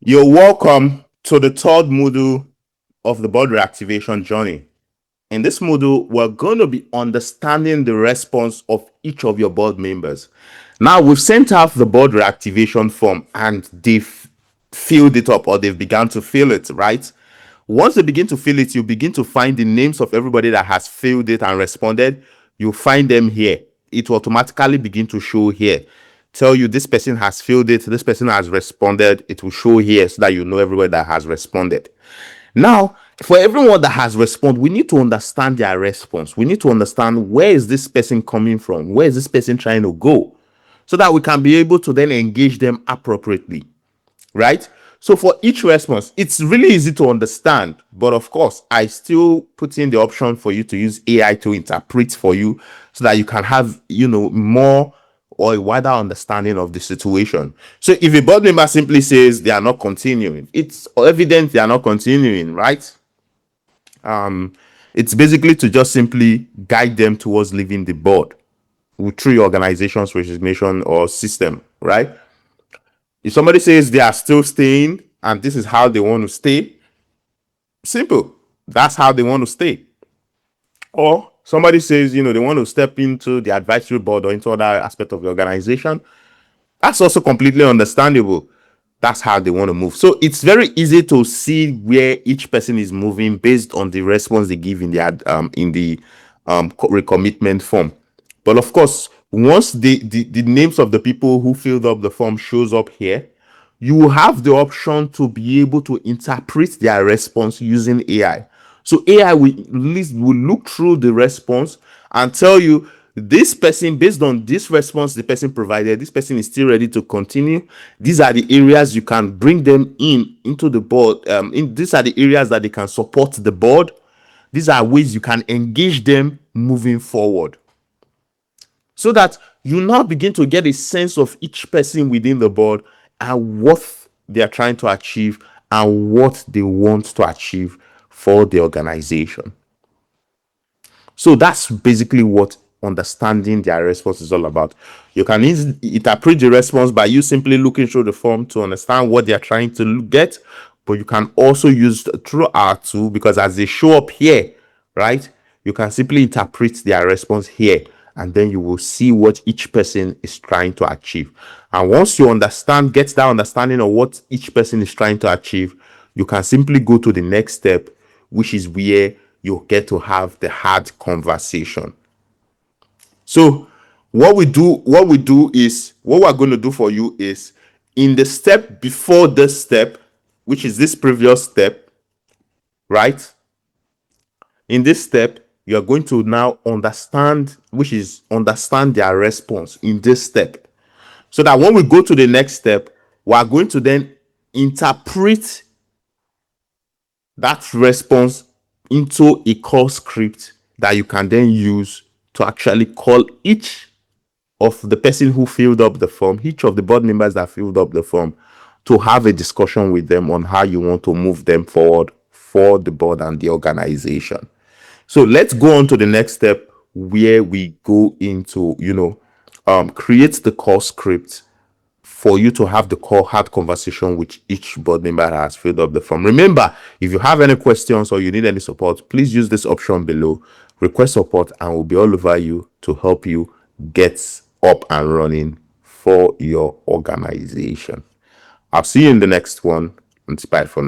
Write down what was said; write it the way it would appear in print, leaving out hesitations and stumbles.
You're welcome to the third module of the board reactivation journey. In this module, we're going to be understanding the response of each of your board members. Now, we've sent out the board reactivation form and they've filled it up, or they've begun to fill it, right? Once they begin to fill it, you begin to find the names of everybody that has filled it and responded. You find them here. It will automatically begin to show here. Tell you this person has filled it, this person has responded. It will show here so that you know everybody that has responded. Now, for everyone that has responded, we need to understand their response. We need to understand, where is this person coming from? Where is this person trying to go? So that we can be able to then engage them appropriately, right? So for each response, it's really easy to understand, but of course, I still put in the option for you to use AI to interpret for you so that you can have, more or a wider understanding of the situation. So if a board member simply says they are not continuing, it's evident they are not continuing, right? It's basically to just simply guide them towards leaving the board through your organization's resignation or system, right? If somebody says they are still staying and this is how they want to stay, simple. That's how they want to stay. Or somebody says, they want to step into the advisory board or into other aspect of the organization. That's also completely understandable. That's how they want to move. So it's very easy to see where each person is moving based on the response they give in the recommitment form. But of course, once the names of the people who filled up the form shows up here, you will have the option to be able to interpret their response using AI. So AI will look through the response and tell you, this person, based on this response the person provided, this person is still ready to continue. These are the areas you can bring them into the board. These are the areas that they can support the board. These are ways you can engage them moving forward, so that you now begin to get a sense of each person within the board and what they are trying to achieve and what they want to achieve for the organization. So that's basically what understanding their response is all about. You can interpret the response by you simply looking through the form to understand what they're trying to get, but you can also use through our tool, because as they show up here, right, you can simply interpret their response here, and then you will see what each person is trying to achieve. And once you get that understanding of what each person is trying to achieve, you can simply go to the next step, which is where you get to have the hard conversation. So what we're going to do for you is, in the step before this step, which is this previous step, right? In this step, you are going to now understand their response in this step, so that when we go to the next step, we are going to then interpret that response into a call script that you can then use to actually call each of the person who filled up the form, each of the board members that filled up the form, to have a discussion with them on how you want to move them forward for the board and the organization. So let's go on to the next step, where we go into, create the call script for you to have the hard conversation with each board member that has filled up the form. Remember, if you have any questions or you need any support, please use this option below, request support, and we'll be all over you to help you get up and running for your organization. I'll see you in the next one. And bye for now.